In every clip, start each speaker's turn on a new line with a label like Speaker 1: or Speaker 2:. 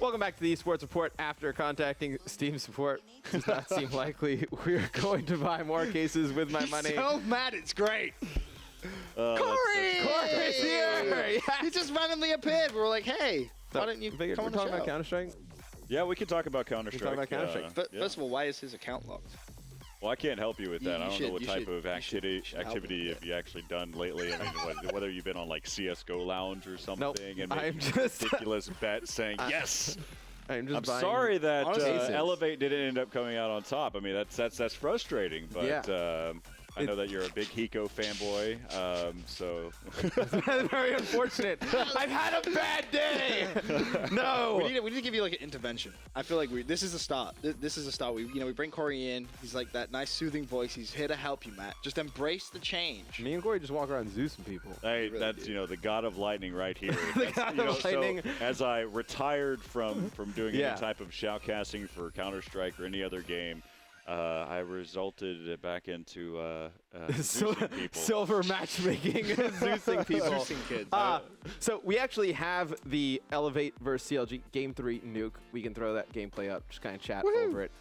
Speaker 1: Welcome back to the eSports Report. After contacting Steam support, does not seem likely we're going to buy more cases with my money.
Speaker 2: He's so mad, it's great.
Speaker 1: Corey's here! Yeah.
Speaker 2: He just randomly appeared. We were like, hey,
Speaker 1: So,
Speaker 2: why don't you
Speaker 1: we're
Speaker 2: come on the
Speaker 1: talking
Speaker 2: show?
Speaker 1: about Counter-Strike?
Speaker 3: Yeah, we can talk about Counter-Strike.
Speaker 2: First of all, why is his account locked?
Speaker 3: Well, I can't help you with that. I don't know what type of activity
Speaker 2: have
Speaker 3: you actually done lately. I mean, whether you've been on like CS:GO Lounge or something
Speaker 1: Nope.
Speaker 3: and
Speaker 1: I'm
Speaker 3: making
Speaker 1: just
Speaker 3: ridiculous bets saying yes.
Speaker 1: I'm
Speaker 3: I'm
Speaker 1: buying
Speaker 3: sorry that
Speaker 1: Honestly,
Speaker 3: Elevate didn't end up coming out on top. I mean, that's frustrating. But
Speaker 1: Yeah.
Speaker 3: I know that you're a big Hiko fanboy, so
Speaker 1: That's very unfortunate. I've had a bad day. No.
Speaker 2: We need to give you like an intervention. I feel like this is a start. This is a start. We bring Corey in. He's like that nice soothing voice. He's here to help you, Matt. Just embrace the change.
Speaker 1: Me and Corey just walk around Zeusing people.
Speaker 3: hey,
Speaker 2: really
Speaker 3: that's
Speaker 2: do.
Speaker 3: the god of lightning right here.
Speaker 1: The god of lightning.
Speaker 3: So as I retired from doing
Speaker 1: Yeah.
Speaker 3: any type of shoutcasting for Counter-Strike or any other game, I resulted back into Zeusing people.
Speaker 1: Silver matchmaking, Zeusing people.
Speaker 2: Zeusing kids.
Speaker 1: So we actually have the Elevate versus CLG Game 3 nuke. We can throw that gameplay up, just kind of chat over it.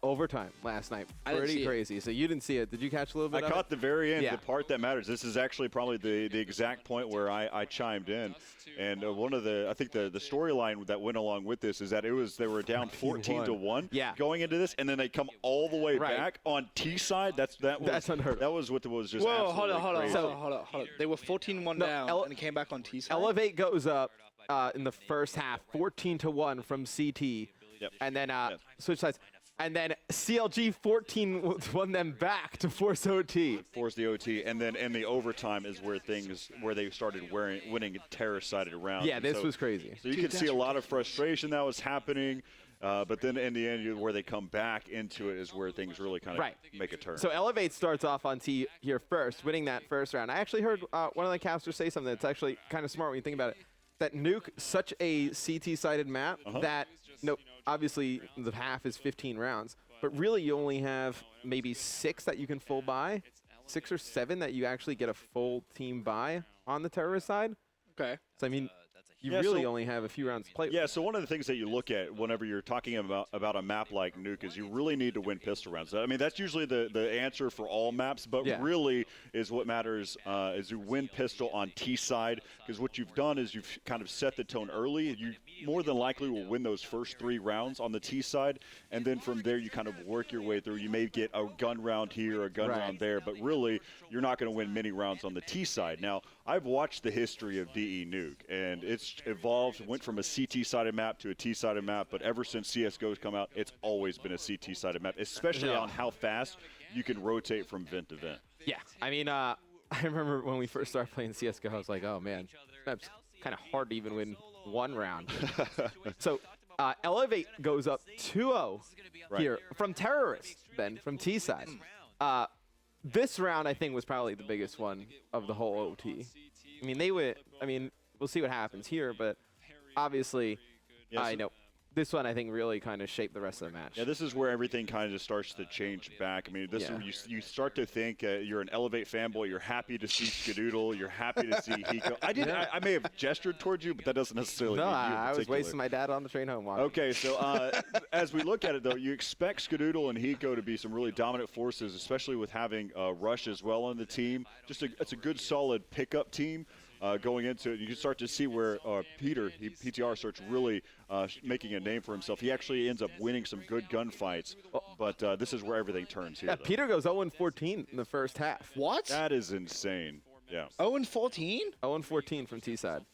Speaker 1: Overtime last night.
Speaker 2: I didn't see
Speaker 1: Pretty
Speaker 2: it.
Speaker 1: crazy. So you didn't see it. Did you catch a little bit
Speaker 3: I
Speaker 1: of
Speaker 3: caught
Speaker 1: it?
Speaker 3: the very end,
Speaker 1: Yeah.
Speaker 3: the part that matters. This is actually probably the exact point where I chimed in. And one of the, I think the storyline that went along with this is that they were down 14-1
Speaker 1: Yeah.
Speaker 3: going into this, and then they come all the way
Speaker 1: Right.
Speaker 3: back on T side. That's
Speaker 1: unheard of.
Speaker 3: That was what was just
Speaker 2: Whoa, hold
Speaker 3: absolutely
Speaker 2: on.
Speaker 3: crazy.
Speaker 2: They were 14-1 down and it came back on T side.
Speaker 1: Elevate goes up in the first half, 14-1 from CT.
Speaker 3: Yep.
Speaker 1: And then
Speaker 3: Yep.
Speaker 1: switch sides. And then CLG 14 won them back to force OT.
Speaker 3: Force the OT, and then in the overtime is where they started winning terror-sided rounds.
Speaker 1: Yeah,
Speaker 3: And
Speaker 1: this was crazy.
Speaker 3: So you could see a lot of frustration that was happening, but then in the end, where they come back into it is where things really kind of
Speaker 1: Right.
Speaker 3: make a turn.
Speaker 1: So Elevate starts off on T here first, winning that first round. I actually heard one of the casters say something that's actually kind of smart when you think about it. That nuke, such a CT-sided map that, obviously the half is 15 rounds, but really you only have maybe 6 that you can full buy, 6 or 7 that you actually get a full team buy on the terrorist side.
Speaker 2: Okay.
Speaker 1: So, I mean, you
Speaker 3: Yeah,
Speaker 1: really
Speaker 3: so-
Speaker 1: only have a few rounds to play with.
Speaker 3: Yeah, so one of the things that you look at whenever you're talking about a map like Nuke is you really need to win pistol rounds. I mean, that's usually the answer for all maps, but
Speaker 1: Yeah.
Speaker 3: really is what matters is you win pistol on T side, because what you've done is you've kind of set the tone early. You more than likely will win those first 3 rounds on the T side, and then from there you kind of work your way through. You may get a gun round here, a gun round there, but really you're not going to win many rounds on the T side. Now, I've watched the history of DE Nuke, and it's evolved, went from a CT-sided map to a T-sided map, but ever since CSGO's come out, it's always been a CT-sided map, especially on how fast you can rotate from vent to vent.
Speaker 1: Yeah, I mean, I remember when we first started playing CSGO, I was like, oh man, that's kind of hard to even win one round. So Elevate goes up 2-0 here from Terrorists, then from T side. This round, I think, was probably the biggest one of the whole OT. I mean, we'll see what happens here, but obviously, I know this one, I think, really kind of shaped the rest of the match.
Speaker 3: Yeah, this is where everything kind of just starts to change back. I mean, this is where you start to think you're an Elevate fanboy. You're happy to see Skadoodle. You're happy to see Hiko. I may have gestured towards you, but that doesn't necessarily mean you in
Speaker 1: I was
Speaker 3: particular.
Speaker 1: wasting my dad on the train home.
Speaker 3: Okay, so as we look at it, though, you expect Skadoodle and Hiko to be some really dominant forces, especially with having Rush as well on the team. It's a good, solid pickup team. Going into it, you can start to see where PTR starts really making a name for himself. He actually ends up winning some good gunfights, but this is where everything turns here.
Speaker 1: Yeah,
Speaker 3: though.
Speaker 1: Peter goes 0-14 in the first half.
Speaker 2: What?
Speaker 3: That is insane. Yeah.
Speaker 2: 0-14?
Speaker 1: 0-14 from T side.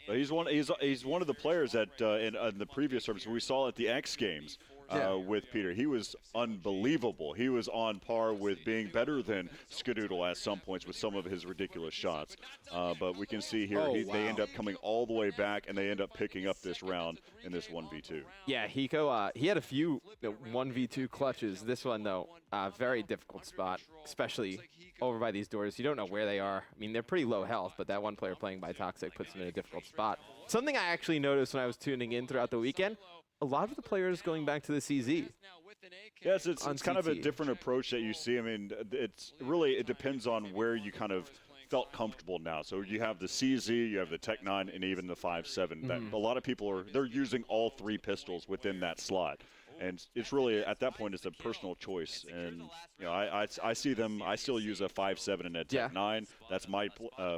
Speaker 3: But he's one of the players that in the previous service we saw at the X Games with Peter. He was unbelievable. He was on par with being better than Skadoodle at some points with some of his ridiculous shots. But we can see here they end up coming all the way back, and they end up picking up this round in this 1v2.
Speaker 1: Yeah, Hiko, he had a few 1v2 clutches. This one, though, very difficult spot, especially over by these doors. You don't know where they are. I mean, they're pretty low health, but that one player playing by Toxic puts them in a difficult spot. Something I actually noticed when I was tuning in throughout the weekend, a lot of the players going back to the CZ.
Speaker 3: Yes, it's kind of a
Speaker 1: CT.
Speaker 3: different approach that you see. I mean, it depends on where you kind of felt comfortable now. So you have the CZ, you have the Tech 9, and even the 5.7. That a lot of people they're using all 3 pistols within that slot. And it's really, at that point, it's a personal choice. And, you know, I see them, I still use a 5.7 and a Tech 9. That's my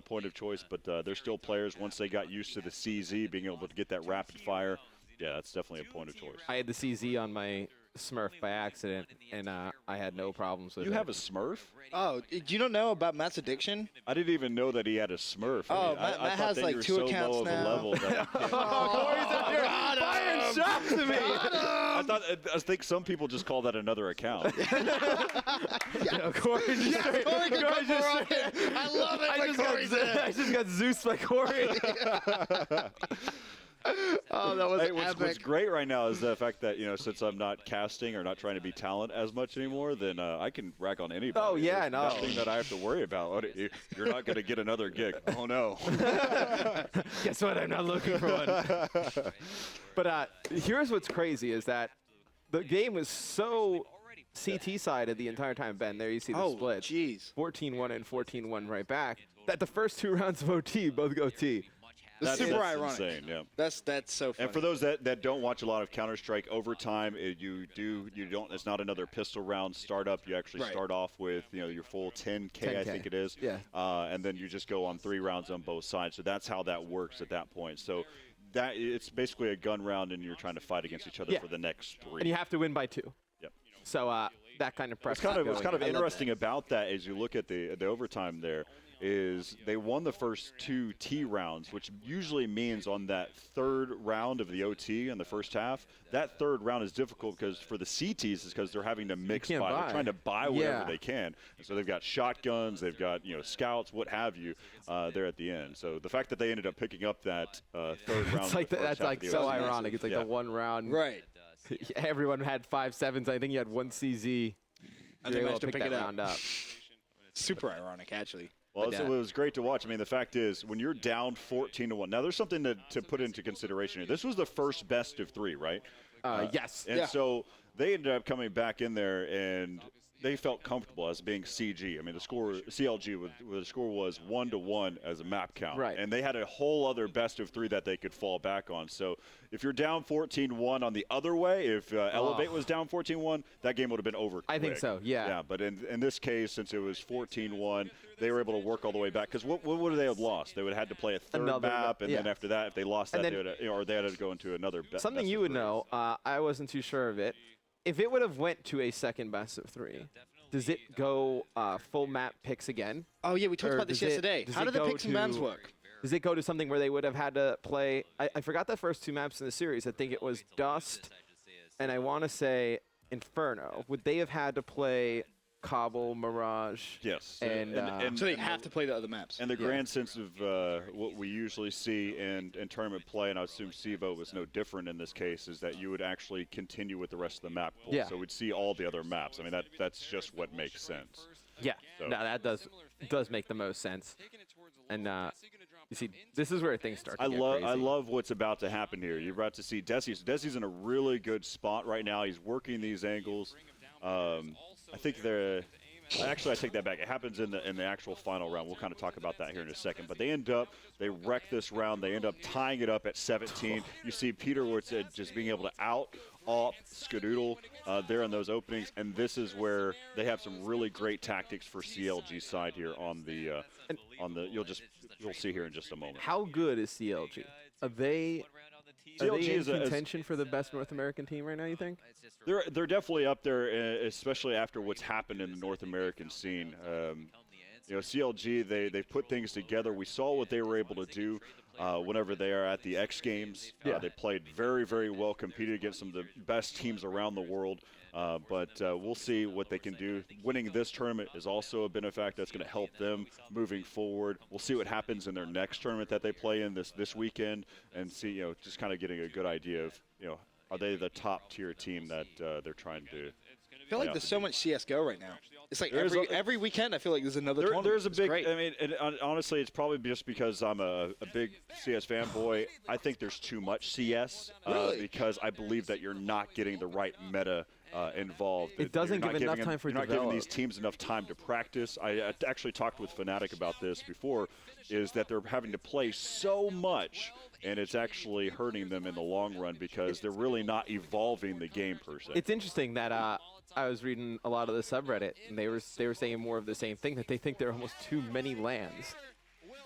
Speaker 3: point of choice. But there's still players, once they got used to the CZ, being able to get that rapid fire, yeah, that's definitely a point of choice.
Speaker 1: I had the CZ on my Smurf by accident, and I had no problems with it.
Speaker 3: You have a Smurf?
Speaker 2: Oh, do you not know about Matt's addiction?
Speaker 3: I didn't even know that he had a Smurf.
Speaker 2: Oh,
Speaker 3: I
Speaker 2: Matt
Speaker 3: thought
Speaker 2: has
Speaker 3: that
Speaker 2: like
Speaker 3: you were
Speaker 2: 2
Speaker 3: so
Speaker 2: accounts
Speaker 3: low of a
Speaker 2: now.
Speaker 3: level that
Speaker 1: Corey's up here firing shots to me.
Speaker 3: I think some people just call that another account.
Speaker 1: Corey just straight.
Speaker 2: Corey can come for it. I love it when Corey's in.
Speaker 1: I just got Zeus by Corey.
Speaker 2: Oh, that was
Speaker 3: Hey,
Speaker 2: epic.
Speaker 3: what's great right now is the fact that, you know, since I'm not casting or not trying to be talent as much anymore, then I can rag on anybody.
Speaker 1: Oh, yeah,
Speaker 3: There's
Speaker 1: no.
Speaker 3: nothing that I have to worry about. You're not going to get another gig. Oh, no.
Speaker 1: Guess what? I'm not looking for one. But here's what's crazy is that the game was so CT-sided the entire time. Ben, there you see the
Speaker 2: Oh,
Speaker 1: split.
Speaker 2: jeez.
Speaker 1: 14-1 and 14-1 right back. That the first 2 rounds of OT both go T.
Speaker 2: That's super
Speaker 3: that's
Speaker 2: ironic.
Speaker 3: Insane, yeah.
Speaker 2: That's so funny.
Speaker 3: And for those that don't watch a lot of Counter-Strike, overtime, it's not another pistol round startup. You actually start off with, you know, your full 10K, I think it is.
Speaker 1: Yeah.
Speaker 3: And then you just go on 3 rounds on both sides. So that's how that works at that point. So that it's basically a gun round, and you're trying to fight against each other for the next 3.
Speaker 1: And you have to win by 2.
Speaker 3: Yep.
Speaker 1: So that kind of pressure.
Speaker 3: What's kind of interesting about that as you look at the overtime there is they won the first 2 T rounds, which usually means on that 3rd round of the OT in the first half, that 3rd round is difficult because for the CTs is because they're having to mix buy. They're trying to buy whatever they can. And so they've got shotguns, they've got, you know, scouts, what have you, there at the end. So the fact that they ended up picking up that 3rd round.
Speaker 1: It's like that's like so ironic. It's like the 1 round.
Speaker 2: Right.
Speaker 1: Everyone had 5.7s. I think you had 1 CZ.
Speaker 2: And
Speaker 1: You're
Speaker 2: they
Speaker 1: able
Speaker 2: managed to pick
Speaker 1: that
Speaker 2: it up.
Speaker 1: round up.
Speaker 2: Super ironic, actually.
Speaker 3: Well, it was great to watch. I mean, the fact is, when you're down 14-1, now there's something to put into consideration here. This was the first best of 3, right?
Speaker 1: Yes.
Speaker 3: And so they ended up coming back in there, and they felt comfortable as being CG. I mean, the score, CLG, the score was 1-1 as a map count.
Speaker 1: Right.
Speaker 3: And they had a whole other best of 3 that they could fall back on. So if you're down 14-1 on the other way, if Elevate was down 14-1, that game would have been over quick.
Speaker 1: I think so, yeah.
Speaker 3: Yeah, but in this case, since it was 14-1, they were able to work all the way back. Because what would they have lost? They would have had to play a 3rd map, and then after that, if they lost that, they had to go into another
Speaker 1: something you would know, I wasn't too sure of it. If it would have went to a second best of 3, does it go full map picks again?
Speaker 2: Oh, yeah, we talked
Speaker 1: Or
Speaker 2: about this
Speaker 1: does it-
Speaker 2: yesterday.
Speaker 1: does
Speaker 2: How
Speaker 1: it
Speaker 2: do the
Speaker 1: go
Speaker 2: picks and bans
Speaker 1: to-
Speaker 2: work?
Speaker 1: Does it go to something where they would have had to play? I forgot the first 2 maps in the series. I think it was Dust, and I want to say Inferno. Would they have had to play Cobble, Mirage?
Speaker 3: Yes.
Speaker 1: And
Speaker 2: So they have to play the other maps.
Speaker 3: And the grand sense of what we usually see in tournament play, and I assume CEVO was no different in this case, is that you would actually continue with the rest of the map pool.
Speaker 1: Yeah.
Speaker 3: So we'd see all the other maps. I mean, that's just what makes sense.
Speaker 1: yeah,
Speaker 3: So-
Speaker 1: no, that does make the most sense. And you see, this is where things start to get crazy.
Speaker 3: I love what's about to happen here. You're about to see Desi's in a really good spot right now. He's working these angles. I think actually, I take that back. It happens in the actual final round. We'll kind of talk about that here in a second. But they wreck this round. They end up tying it up at 17. You see Peter just being able to out-op Skadoodle there in those openings. And this is where they have some really great tactics for CLG side here on the you'll see here in just a moment.
Speaker 1: How good is CLG? Are they
Speaker 3: CLG
Speaker 1: in
Speaker 3: is a-
Speaker 1: contention for the best North American team right now, you think?
Speaker 3: They're definitely up there, especially after what's happened in the North American scene. You know, CLG, they've put things together. We saw what they were able to do whenever they are at the X Games. They played very, very well, competed against some of the best teams around the world. But we'll see what they can do. Winning this tournament is also a benefactor that's going to help them moving forward. We'll see what happens in their next tournament that they play in this weekend, and see, you know, just kind of getting a good idea of, you know, are they the top tier team that they're trying to.
Speaker 2: I feel like there's so much CS:GO right now. It's like
Speaker 3: There's
Speaker 2: every weekend I feel like there's another tournament.
Speaker 3: There's a
Speaker 2: It's
Speaker 3: big.
Speaker 2: great.
Speaker 3: I mean, honestly, it's probably just because I'm a big CS fanboy. I think there's too much CS
Speaker 2: Really?
Speaker 3: because I believe that you're not getting the right meta involved.
Speaker 1: It doesn't give enough time for
Speaker 3: You're not giving these teams enough time to practice. I actually talked with Fnatic about this before, is that they're having to play so much, and it's actually hurting them in the long run because they're really not evolving the game per se.
Speaker 1: It's interesting that I was reading a lot of the subreddit, and they were saying more of the same thing, that they think there are almost too many LANs.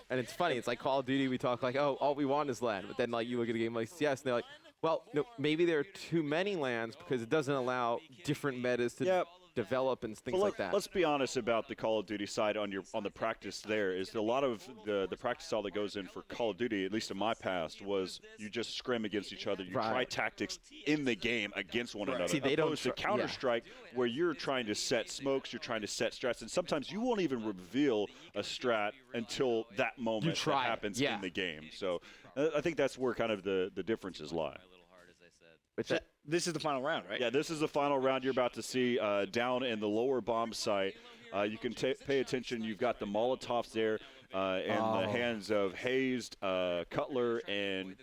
Speaker 1: And it's funny. It's like Call of Duty. We talk like, oh, all we want is LAN. But then like you look at a game like CS, and they're like, well, no, maybe there are too many LANs because it doesn't allow different metas to develop and things like that.
Speaker 3: Let's be honest about the Call of Duty side on the practice. There is a lot of the practice style that goes in for Call of Duty, at least in my past, was you just scrim against each other. You try tactics in the game against one another.
Speaker 1: See, they
Speaker 3: opposed to Counter-Strike, where you're trying to set smokes, you're trying to set strats, and sometimes you won't even reveal a strat until that moment that happens in the game. So I think that's where kind of the differences lie.
Speaker 2: This is the final round, right?
Speaker 3: Yeah, this is the final round. You're about to see down in the lower bomb site. You can pay attention. You've got the Molotovs there in the hands of Hazed, Cutler, and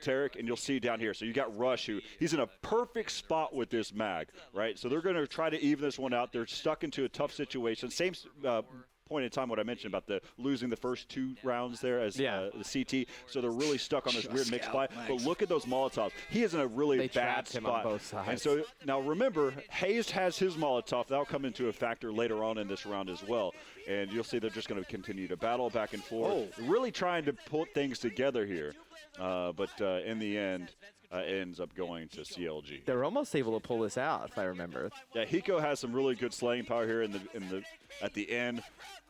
Speaker 3: Tarek, and you'll see down here. So you got Rush, who he's in a perfect spot with this mag, right? So they're going to try to even this one out. They're stuck into a tough situation. Same point in time what I mentioned about the losing the first 2 rounds there as the CT. So they're really stuck on this weird mixed play. But look at those Molotovs. He is in a really bad spot.
Speaker 1: Him on both sides.
Speaker 3: And so now remember, Hazed has his Molotov. That'll come into a factor later on in this round as well. And you'll see they're just going to continue to battle back and forth. Really trying to put things together here. But in the end, it ends up going to CLG.
Speaker 1: They're almost able to pull this out, if I remember.
Speaker 3: Yeah, Hiko has some really good slaying power here at the end.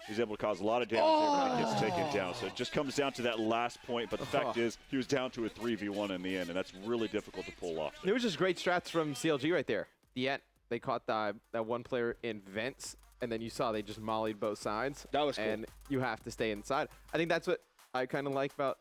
Speaker 3: He's able to cause a lot of damage there, but he gets taken down. So it just comes down to that last point. But the fact is, he was down to a 3v1 in the end, and that's really difficult to pull off.
Speaker 1: It was just great strats from CLG right there. The end, they caught that one player in vents, and then you saw they just mollied both sides.
Speaker 2: That was cool.
Speaker 1: And you have to stay inside. I think that's what I kind of like about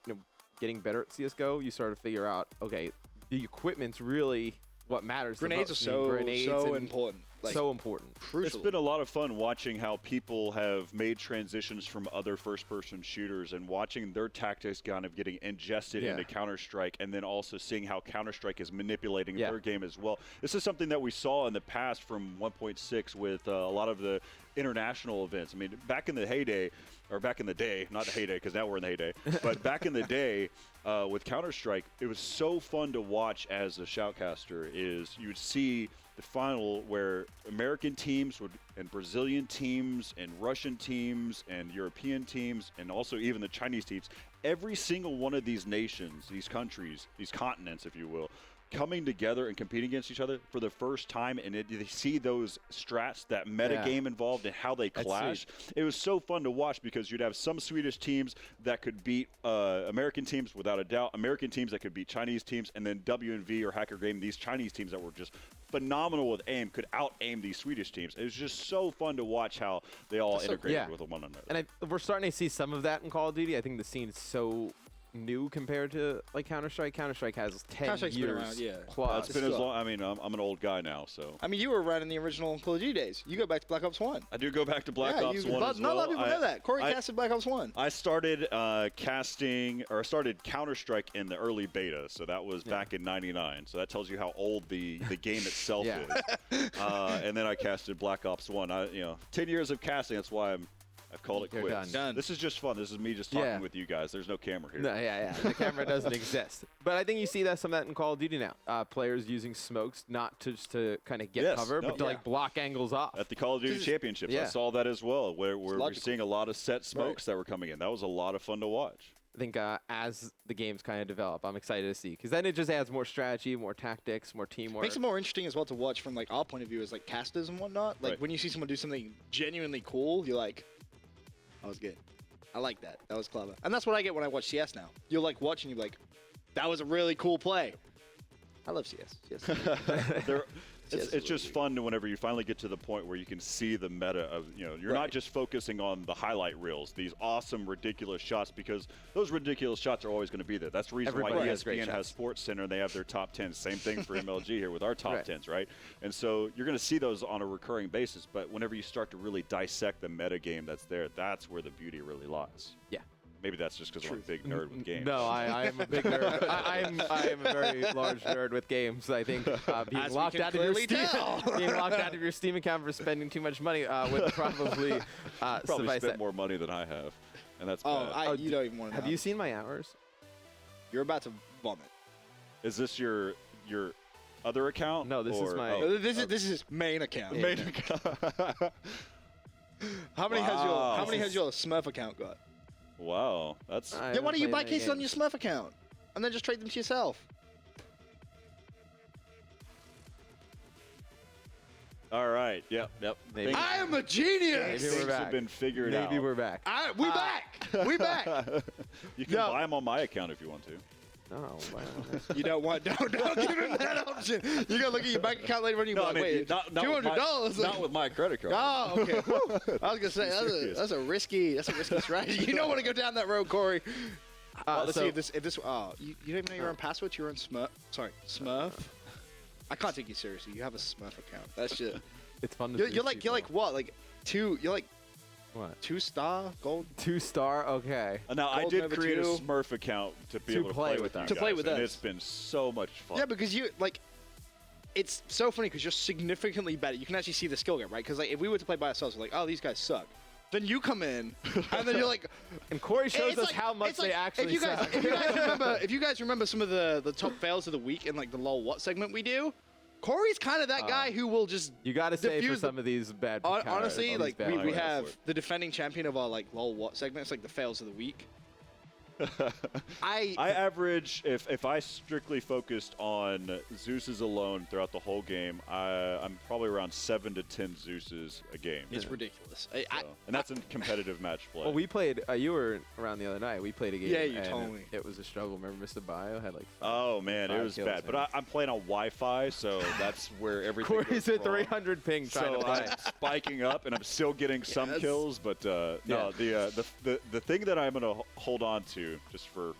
Speaker 1: getting better at CSGO. You sort of figure out, okay, the equipment's really what matters.
Speaker 2: Grenades are so important. Like,
Speaker 1: so important.
Speaker 2: Crucial.
Speaker 3: It's been a lot of fun watching how people have made transitions from other first-person shooters and watching their tactics kind of getting ingested into Counter-Strike, and then also seeing how Counter-Strike is manipulating their game as well. This is something that we saw in the past from 1.6 with a lot of the international events. I mean, back in the heyday, or back in the day, not the heyday because now we're in the heyday, but back in the day with Counter-Strike, it was so fun to watch as a shoutcaster. Is you would see the final where American teams and Brazilian teams and Russian teams and European teams and also even the Chinese teams, every single one of these nations, these countries, these continents, if you will, coming together and competing against each other for the first time, and they see those strats, that meta game involved, and how they clash. It was so fun to watch because you'd have some Swedish teams that could beat American teams without a doubt, American teams that could beat Chinese teams, and then WNV or Hacker Game, these Chinese teams that were just phenomenal with aim, could out-aim these Swedish teams. It was just so fun to watch how they all integrated with one another.
Speaker 1: And we're starting to see some of that in Call of Duty. I think the scene is so new compared to like Counter-Strike. Counter-Strike has 10 years
Speaker 2: been around,
Speaker 1: plus.
Speaker 3: It's been as long. I mean, I'm an old guy now, so.
Speaker 2: I mean, you were around in the original Call of Duty days. You go back to Black Ops 1.
Speaker 3: I do go back to Black Ops 1 as well.
Speaker 2: Not a lot of people know that. Corey casted Black Ops 1.
Speaker 3: I started started Counter-Strike in the early beta, so that was back in '99. So that tells you how old the game itself is. And then I casted Black Ops 1. 10 years of casting. That's why I've called it quits.
Speaker 2: Done.
Speaker 3: This is just fun. This is me just talking with you guys. There's no camera here.
Speaker 1: No, the camera doesn't exist. But I think you see some of that in Call of Duty now. Players using smokes not just to kind of get cover, but to like block angles off.
Speaker 3: At the Call of Duty Championships, I saw that as well, where we're seeing a lot of set smokes that were coming in. That was a lot of fun to watch.
Speaker 1: I think as the games kind of develop, I'm excited to see, because then it just adds more strategy, more tactics, more teamwork.
Speaker 2: Makes it more interesting as well to watch from like our point of view as like casters and whatnot. Like when you see someone do something genuinely cool, you're like, that was good. I like that. That was clever. And that's what I get when I watch CS now. You're like watching, you're like, that was a really cool play. I love CS.
Speaker 3: It's just fun whenever you finally get to the point where you can see the meta of, you're not just focusing on the highlight reels, these awesome, ridiculous shots, because those ridiculous shots are always going to be there. That's the reason why ESPN has Sports Center and they have their top 10s. Same thing for MLG here with our top 10s, right? And so you're going to see those on a recurring basis, but whenever you start to really dissect the meta game that's there, that's where the beauty really lies.
Speaker 1: Yeah.
Speaker 3: Maybe that's just because I'm a big nerd with games.
Speaker 1: No, I am a big nerd. I am a very large nerd with games. I think being locked out of your Steam account for spending too much money would probably suffice
Speaker 3: spent
Speaker 1: that.
Speaker 3: more money than I have, and that's bad.
Speaker 2: You don't even want to know.
Speaker 1: Have you seen my hours?
Speaker 2: You're about to vomit.
Speaker 3: Is this your other account?
Speaker 1: No, this is my.
Speaker 3: Oh,
Speaker 2: This is his main account.
Speaker 1: Yeah.
Speaker 3: main account.
Speaker 2: How many has your Smurf account got?
Speaker 3: Wow, that's.
Speaker 1: I
Speaker 2: Yeah, why
Speaker 1: haven't
Speaker 2: don't you
Speaker 1: played
Speaker 2: buy
Speaker 1: many
Speaker 2: cases on your
Speaker 1: games.
Speaker 2: Smurf account and then just trade them to yourself?
Speaker 3: All right. Yep.
Speaker 1: Maybe.
Speaker 2: I am a genius.
Speaker 1: Maybe
Speaker 3: Things
Speaker 1: we're
Speaker 3: have
Speaker 1: back.
Speaker 3: been figured out.
Speaker 1: Maybe we're back.
Speaker 2: We back. We back.
Speaker 3: You can
Speaker 2: No.
Speaker 3: buy them on my account if you want to.
Speaker 1: No, wow.
Speaker 2: You don't want. Don't give him that option. You're gonna look at your bank account later and you go, wait, $200.
Speaker 3: Not with my credit card.
Speaker 2: Oh, okay. Whew. I was gonna say
Speaker 3: Serious.
Speaker 2: that's a risky strategy. You don't want to go down that road, Corey. Let's
Speaker 1: so-
Speaker 2: see if this. Oh, you don't even know your own password. You're on Smurf. Sorry, Smurf. I can't take you seriously. You have a Smurf account. That's just.
Speaker 1: It's fun to
Speaker 2: You're like what? Like two. You're like
Speaker 1: what?
Speaker 2: 2-star gold.
Speaker 1: 2-star. Okay.
Speaker 3: Now I
Speaker 2: Gold
Speaker 3: did
Speaker 2: number
Speaker 3: create a
Speaker 2: 2.
Speaker 3: Smurf account to be
Speaker 1: To
Speaker 3: able to
Speaker 1: play
Speaker 3: play
Speaker 1: with
Speaker 3: you
Speaker 1: us.
Speaker 2: To play
Speaker 3: guys,
Speaker 2: with
Speaker 3: and
Speaker 2: us.
Speaker 3: it's been so much fun.
Speaker 2: Yeah, because you like. It's so funny because you're significantly better. You can actually see the skill gap, right? Because like if we were to play by ourselves, we're like, oh, these guys suck. Then you come in, and then you're like,
Speaker 1: And Corey shows
Speaker 2: it's
Speaker 1: us
Speaker 2: like-
Speaker 1: how much
Speaker 2: it's like,
Speaker 1: they actually
Speaker 2: if you guys,
Speaker 1: suck.
Speaker 2: if you guys remember some of the top fails of the week in like the lol what segment we do, Corey's kind of that guy who will just
Speaker 1: You got to say for
Speaker 2: diffuse the-
Speaker 1: some of these bad.
Speaker 2: honestly,
Speaker 1: all these
Speaker 2: like
Speaker 1: bad
Speaker 2: we
Speaker 1: plays.
Speaker 2: have the defending champion of our like lol what segment. It's like the fails of the week.
Speaker 3: I average, if I strictly focused on Zeus's alone throughout the whole game, I'm probably around 7 to 10 Zeus's a game.
Speaker 2: It's ridiculous.
Speaker 3: So, and that's in competitive match play.
Speaker 1: Well, we played. You were around the other night. We played a game.
Speaker 2: Yeah, you
Speaker 1: and
Speaker 2: told me.
Speaker 1: It was a struggle. Remember, Mr. Bio had like.
Speaker 3: Oh man, it
Speaker 1: 5
Speaker 3: was
Speaker 1: kills,
Speaker 3: bad. But
Speaker 1: man.
Speaker 3: I'm playing on Wi-Fi, so that's where everything.
Speaker 1: Corey's
Speaker 3: goes
Speaker 1: at
Speaker 3: wrong.
Speaker 1: 300 ping trying
Speaker 3: So
Speaker 1: to play.
Speaker 3: I'm spiking up, and I'm still getting some
Speaker 2: Yes.
Speaker 3: kills. But no, the thing that I'm gonna hold on to just for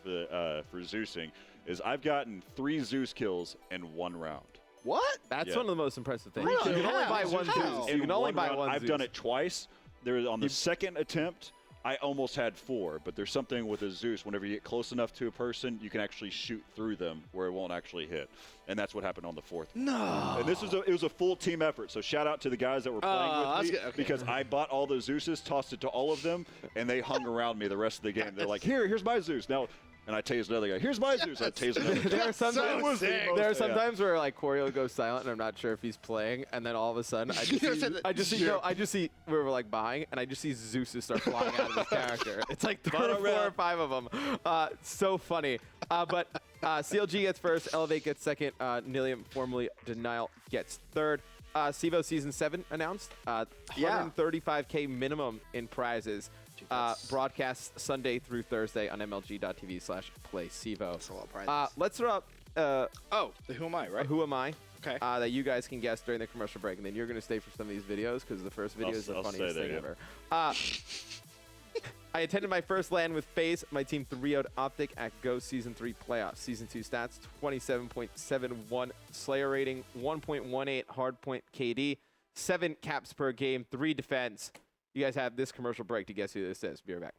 Speaker 3: Zeusing is I've gotten 3 Zeus kills in 1 round.
Speaker 2: What?
Speaker 1: That's
Speaker 3: Yeah.
Speaker 1: one of the most impressive things.
Speaker 2: Really?
Speaker 1: You can only
Speaker 2: How?
Speaker 1: buy one
Speaker 2: How?
Speaker 1: Zeus.
Speaker 3: In
Speaker 1: You can only
Speaker 3: 1
Speaker 1: buy
Speaker 3: round.
Speaker 1: one
Speaker 3: I've
Speaker 1: Zeus.
Speaker 3: done it twice. On the second attempt, I almost had 4, but there's something with a Zeus. Whenever you get close enough to a person, you can actually shoot through them where it won't actually hit, and that's what happened on the 4th.
Speaker 2: No.
Speaker 3: And it was a full team effort. So shout out to the guys that were playing
Speaker 2: that's
Speaker 3: with me
Speaker 2: good. Okay.
Speaker 3: because I bought all the Zeuses, tossed it to all of them, and they hung around me the rest of the game. They're like, here's my Zeus now. And I tased another guy. Here's my Zeus. I tased another guy.
Speaker 1: There are sometimes,
Speaker 2: so sick.
Speaker 1: there are sometimes where like Corey will go silent and I'm not sure if he's playing, and then all of a sudden I
Speaker 2: You
Speaker 1: just
Speaker 2: said that-
Speaker 1: I just see where we're like buying, and I just see Zeus start flying out of his character. It's like 4 or 5 of them. So funny. But CLG gets first, Elevate gets second, Nilium formerly Denial gets third. CEVO Season 7 announced.
Speaker 2: Yeah.
Speaker 1: 135K minimum in prizes. Broadcast Sunday through Thursday on mlg.tv/playcevo.
Speaker 2: That's a lot of prizes.
Speaker 1: Let's throw up
Speaker 2: Who am I, right?
Speaker 1: Who Am I?
Speaker 2: Okay.
Speaker 1: That you guys can guess during the commercial break, and then you're going to stay for some of these videos because the first video is the
Speaker 3: I'll
Speaker 1: funniest
Speaker 3: stay there,
Speaker 1: thing
Speaker 3: yeah.
Speaker 1: ever. I attended my first LAN with FaZe. My team 3-0'd Optic at Go Season 3 playoffs. Season 2 stats, 27.71 Slayer rating, 1.18 hardpoint KD, 7 caps per game, 3 defense. You guys have this commercial break to guess who this is. Be right back.